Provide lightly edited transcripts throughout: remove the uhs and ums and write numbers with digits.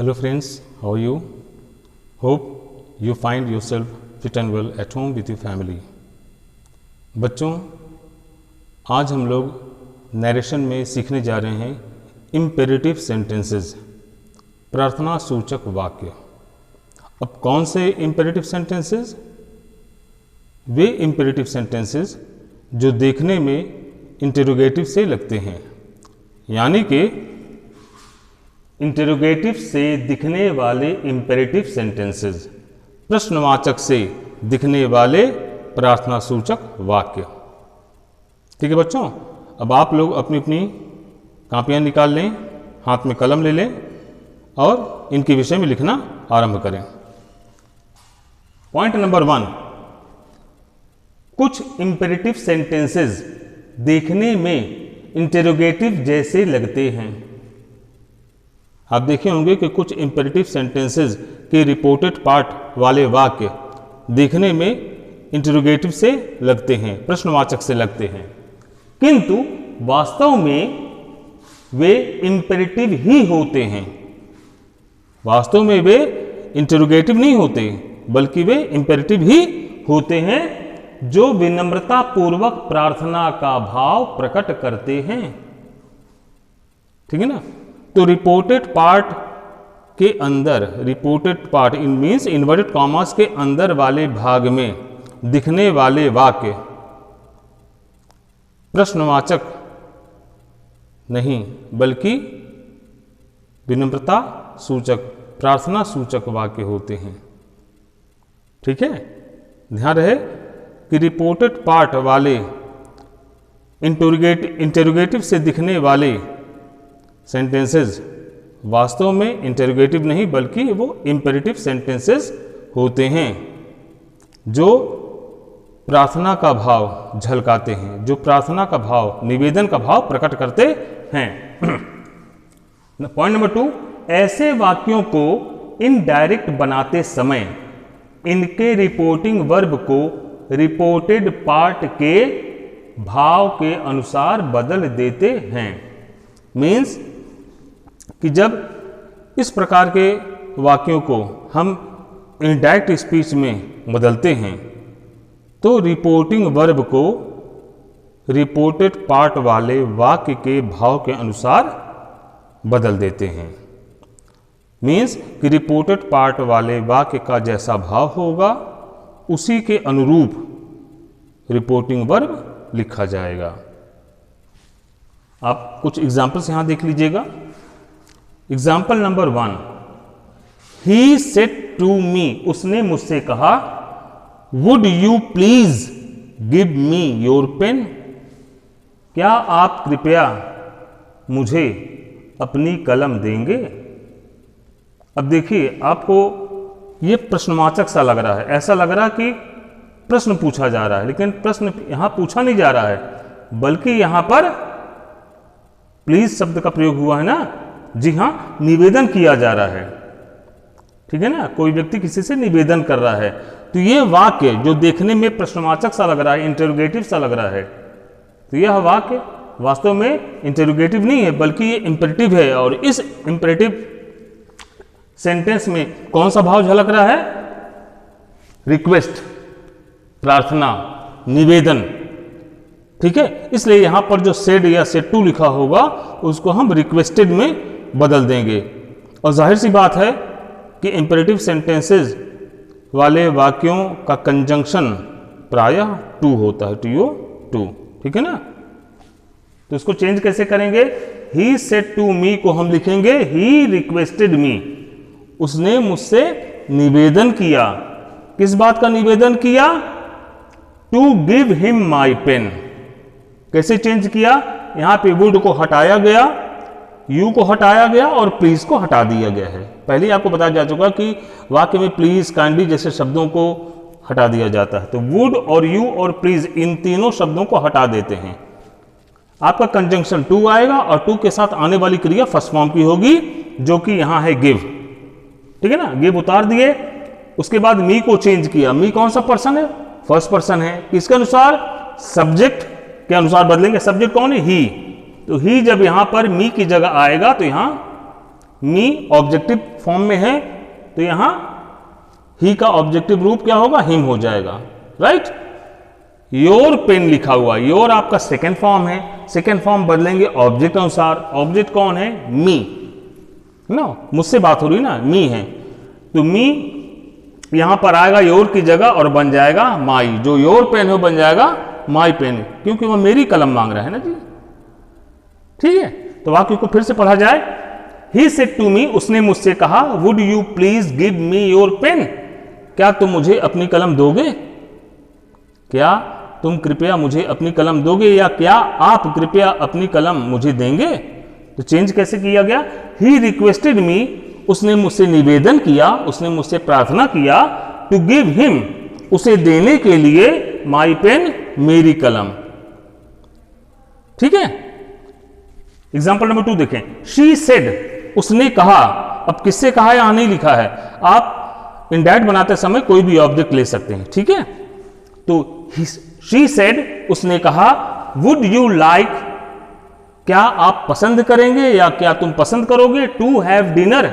Hello friends, how are you? Hope you find yourself fit and well at home with your family. बच्चों, आज हम लोग narration में सीखने जा रहे हैं इम्पेरेटिव सेंटेंसेस, प्रार्थना सूचक वाक्य। अब कौन से इम्पेरेटिव सेंटेंसेस? वे इम्पेरेटिव सेंटेंसेस जो देखने में इंटेरोगेटिव से लगते हैं, यानी कि इंटेरोगेटिव से दिखने वाले इम्पेरेटिव सेंटेंसेस, प्रश्नवाचक से दिखने वाले प्रार्थना सूचक वाक्य। ठीक है बच्चों, अब आप लोग अपनी अपनी कापियां निकाल लें, हाथ में कलम ले लें और इनके विषय में लिखना आरंभ करें। पॉइंट नंबर 1, कुछ इम्पेरेटिव सेंटेंसेस देखने में इंटेरोगेटिव जैसे लगते हैं। आप देखे होंगे कि कुछ इम्पेरेटिव सेंटेंसेस के रिपोर्टेड पार्ट वाले वाक्य देखने में इंटेरोगेटिव से लगते हैं, प्रश्नवाचक से लगते हैं, किंतु वास्तव में वे इम्पेरेटिव ही होते हैं। वास्तव में वे इंटेरोगेटिव नहीं होते, बल्कि वे इम्पेरेटिव ही होते हैं, जो विनम्रता पूर्वक प्रार्थना का भाव प्रकट करते हैं। ठीक है ना? तो रिपोर्टेड पार्ट के अंदर, reported part in means inverted commas के अंदर वाले भाग में दिखने वाले वाक्य प्रश्नवाचक नहीं, बल्कि विनम्रता सूचक, प्रार्थना सूचक वाक्य होते हैं। ठीक है, ध्यान रहे कि रिपोर्टेड पार्ट वाले इंटेरोगेटिव से दिखने वाले सेंटेंसेस वास्तव में इंटेरोगेटिव नहीं, बल्कि वो इम्पेरेटिव सेंटेंसेस होते हैं, जो प्रार्थना का भाव झलकाते हैं, जो प्रार्थना का भाव, निवेदन का भाव प्रकट करते हैं। पॉइंट नंबर 2, ऐसे वाक्यों को इनडायरेक्ट बनाते समय इनके रिपोर्टिंग वर्ब को रिपोर्टेड पार्ट के भाव के अनुसार बदल देते हैं। मीन्स कि जब इस प्रकार के वाक्यों को हम इनडायरेक्ट स्पीच में बदलते हैं, तो रिपोर्टिंग वर्ब को रिपोर्टेड पार्ट वाले वाक्य के भाव के अनुसार बदल देते हैं। मीन्स कि रिपोर्टेड पार्ट वाले वाक्य का जैसा भाव होगा, उसी के अनुरूप रिपोर्टिंग वर्ब लिखा जाएगा। आप कुछ एग्जाम्पल्स यहां देख लीजिएगा। Example number 1, he said to me, उसने मुझसे कहा, would you please give me your pen, क्या आप कृपया मुझे अपनी कलम देंगे। अब देखिए, आपको यह प्रश्नवाचक सा लग रहा है, ऐसा लग रहा है कि प्रश्न पूछा जा रहा है, लेकिन प्रश्न यहां पूछा नहीं जा रहा है, बल्कि यहां पर प्लीज शब्द का प्रयोग हुआ है ना। जी हां, निवेदन किया जा रहा है। ठीक है ना, कोई व्यक्ति किसी से निवेदन कर रहा है, तो यह वाक्य जो देखने में प्रश्नवाचक सा लग रहा है, इंटेरोगेटिव सा लग रहा है, तो यह वाक्य वास्तव में इंटेरोगेटिव नहीं है, बल्कि ये इंपेरेटिव है। और इस इंपेरेटिव सेंटेंस में कौन सा भाव झलक रहा है? रिक्वेस्ट, प्रार्थना, निवेदन। ठीक है, इसलिए यहां पर जो सेड या सेड टू लिखा होगा, उसको हम रिक्वेस्टेड में बदल देंगे। और जाहिर सी बात है कि इंपेरेटिव सेंटेंसेस वाले वाक्यों का कंजंक्शन प्रायः टू होता है, टू। ठीक है ना, तो इसको चेंज कैसे करेंगे? ही सेड टू मी को हम लिखेंगे ही रिक्वेस्टेड मी, उसने मुझसे निवेदन किया। किस बात का निवेदन किया? To give him my pen. कैसे चेंज किया? यहां पे वुड को हटाया गया, यू को हटाया गया और प्लीज को हटा दिया गया है। पहले ही आपको बताया जा चुका कि वाक्य में प्लीज, काइंडली जैसे शब्दों को हटा दिया जाता है, तो वुड और यू और प्लीज इन तीनों शब्दों को हटा देते हैं। आपका कंजंक्शन टू आएगा और टू के साथ आने वाली क्रिया फर्स्ट फॉर्म की होगी, जो कि यहां है गिव। ठीक है ना, गिव उतार दिए, उसके बाद मी को चेंज किया। मी कौन सा पर्सन है? फर्स्ट पर्सन है। किसके अनुसार? सब्जेक्ट के अनुसार बदलेंगे। सब्जेक्ट कौन है? ही। तो ही जब यहां पर मी की जगह आएगा तो यहां मी ऑब्जेक्टिव फॉर्म में है तो यहां ही का ऑब्जेक्टिव रूप क्या होगा, हिम हो जाएगा, राइट। योर पेन लिखा हुआ, योर आपका सेकेंड फॉर्म है, सेकेंड फॉर्म बदलेंगे ऑब्जेक्ट अनुसार। ऑब्जेक्ट कौन है, मी ना, मुझसे बात हो रही ना, मी है, तो मी यहां पर आएगा योर की जगह और बन जाएगा माई। जो योर पेन है वो बन जाएगा माई पेन, क्योंकि वो मेरी कलम मांग रहा है ना जी, ठीक है। तो वाक्य को फिर से पढ़ा जाए। ही सेड टू मी, उसने मुझसे कहा, would you please give me your pen, क्या तुम मुझे अपनी कलम दोगे, क्या तुम कृपया मुझे अपनी कलम दोगे, या क्या आप कृपया अपनी कलम मुझे देंगे। तो चेंज कैसे किया गया, ही रिक्वेस्टेड मी, उसने मुझसे निवेदन किया, उसने मुझसे प्रार्थना किया, टू गिव हिम, उसे देने के लिए, माई पेन, मेरी कलम, ठीक है। एग्जाम्पल नंबर 2 देखें। शी सेड, उसने कहा, अब किससे कहा यहां नहीं लिखा है, आप इंडायरेक्ट बनाते समय कोई भी ऑब्जेक्ट ले सकते हैं, ठीक है। तो शी सेड, उसने कहा, वुड यू लाइक, क्या आप पसंद करेंगे या क्या तुम पसंद करोगे, to have dinner,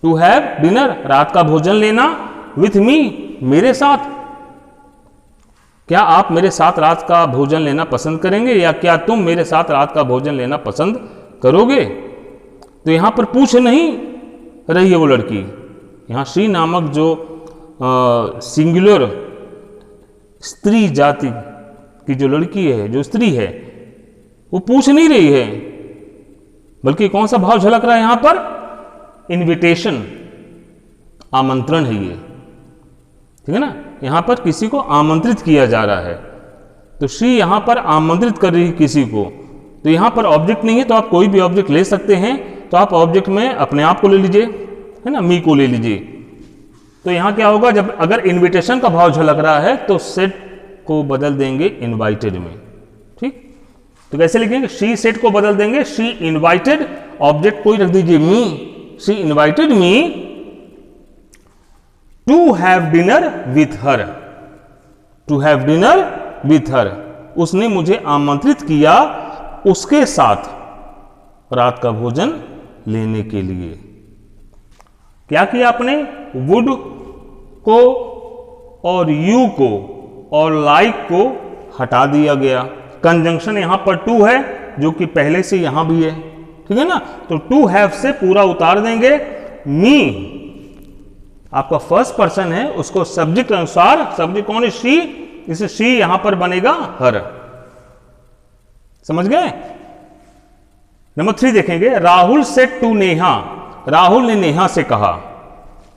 to have dinner, रात का भोजन लेना, विथ मी, मेरे साथ, क्या आप मेरे साथ रात का भोजन लेना पसंद करेंगे या क्या तुम मेरे साथ रात का भोजन लेना पसंद करोगे। तो यहां पर पूछ नहीं रही है वो लड़की, यहां शी नामक जो सिंगुलर स्त्री जाति की जो लड़की है, जो स्त्री है, वो पूछ नहीं रही है, बल्कि कौन सा भाव झलक रहा है यहां पर, इनविटेशन, आमंत्रण है ये, ठीक है ना। यहां पर किसी को आमंत्रित किया जा रहा है, तो शी यहां पर आमंत्रित कर रही है किसी को। तो यहां पर ऑब्जेक्ट नहीं है, तो आप कोई भी ऑब्जेक्ट ले सकते हैं। तो आप ऑब्जेक्ट में अपने आप को ले लीजिए, है ना, मी को ले लीजिए। तो यहां क्या होगा, जब अगर इनविटेशन का भाव झलक रहा है तो सेड को बदल देंगे इनवाइटेड में, ठीक। तो कैसे लिखेंगे, शी सेड को बदल देंगे शी इनवाइटेड, ऑब्जेक्ट कोई रख दीजिए me, she invited me to have dinner with her, to have dinner with her, उसने मुझे आमंत्रित किया उसके साथ रात का भोजन लेने के लिए। क्या किया आपने, वुड को और यू को और लाइक को हटा दिया गया। कंजंक्शन यहां पर टू है जो कि पहले से यहां भी है, ठीक है ना। तो टू हैव से पूरा उतार देंगे, मी आपका फर्स्ट पर्सन है, उसको सब्जेक्ट अनुसार, सब्जेक्ट कौन है, शी, इसे शी यहां पर बनेगा हर, समझ गए। नंबर 3 देखेंगे। राहुल सेड टू नेहा, राहुल ने नेहा से कहा,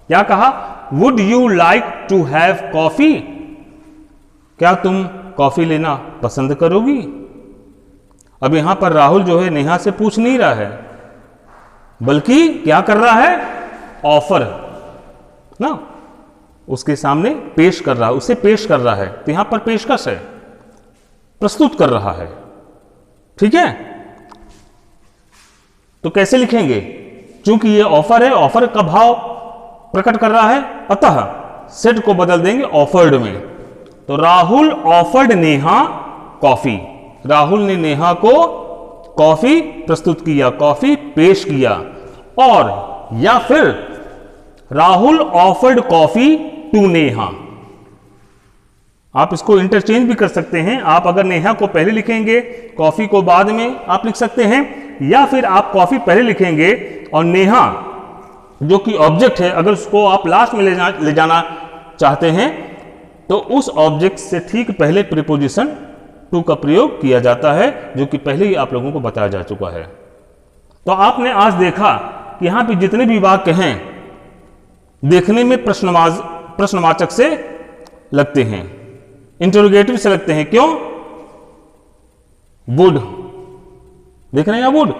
क्या कहा, would you like to have coffee, क्या तुम कॉफी लेना पसंद करोगी। अब यहां पर राहुल जो है नेहा से पूछ नहीं रहा है, बल्कि क्या कर रहा है, ऑफर ना, उसके सामने पेश कर रहा है, उसे पेश कर रहा है। तो यहां पर पेशकश है, प्रस्तुत कर रहा है, ठीक है। तो कैसे लिखेंगे, चूंकि ये ऑफर है, ऑफर का भाव प्रकट कर रहा है, अतः सेड को बदल देंगे ऑफर्ड में। तो राहुल ऑफर्ड नेहा कॉफी, राहुल ने नेहा को कॉफी प्रस्तुत किया, कॉफी पेश किया। और या फिर Rahul offered coffee to Neha, आप इसको इंटरचेंज भी कर सकते हैं। आप अगर नेहा को पहले लिखेंगे, कॉफी को बाद में आप लिख सकते हैं, या फिर आप कॉफी पहले लिखेंगे और नेहा जो कि ऑब्जेक्ट है, अगर उसको आप लास्ट में ले जाना चाहते हैं तो उस ऑब्जेक्ट से ठीक पहले प्रीपोजिशन टू का प्रयोग किया जाता है, जो कि पहले ही आप लोगों को बताया जा चुका है। तो आपने आज देखा कि यहां पे जितने भी वाक्य हैं देखने में प्रश्नवाचक से लगते हैं, इंटरोगेटिव से लगते हैं। क्यों, वुड देख रहे हैं, वुड,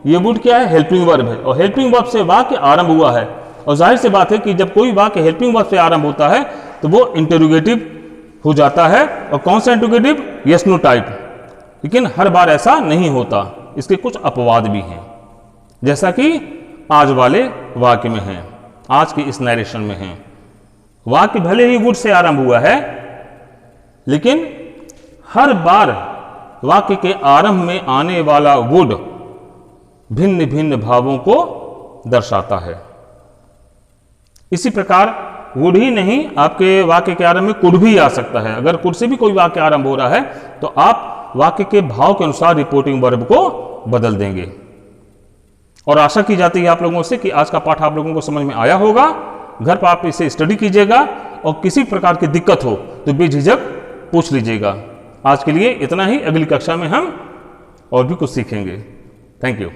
ये वुड क्या है, हेल्पिंग वर्ब है, और हेल्पिंग वर्ब से वाक्य आरंभ हुआ है। और जाहिर सी बात है कि जब कोई वाक्य हेल्पिंग वर्ब से आरंभ होता है तो वो इंटरोगेटिव हो जाता है। और कौन सा इंटरोगेटिव, यस नो टाइप। लेकिन हर बार ऐसा नहीं होता, इसके कुछ अपवाद भी हैं, जैसा कि आज वाले वाक्य में है, आज के इस नरेशन में है। वाक्य भले ही वुड से आरंभ हुआ है, लेकिन हर बार वाक्य के आरंभ में आने वाला वुड भिन्न भिन्न भावों को दर्शाता है। इसी प्रकार वुड ही नहीं, आपके वाक्य के आरंभ में कुड भी आ सकता है। अगर कुड से भी कोई वाक्य आरंभ हो रहा है तो आप वाक्य के भाव के अनुसार रिपोर्टिंग वर्ब को बदल देंगे। और आशा की जाती है आप लोगों से कि आज का पाठ आप लोगों को समझ में आया होगा। घर पर आप इसे स्टडी कीजिएगा और किसी प्रकार की दिक्कत हो तो बेझिझक पूछ लीजिएगा। आज के लिए इतना ही, अगली कक्षा में हम और भी कुछ सीखेंगे। Thank you.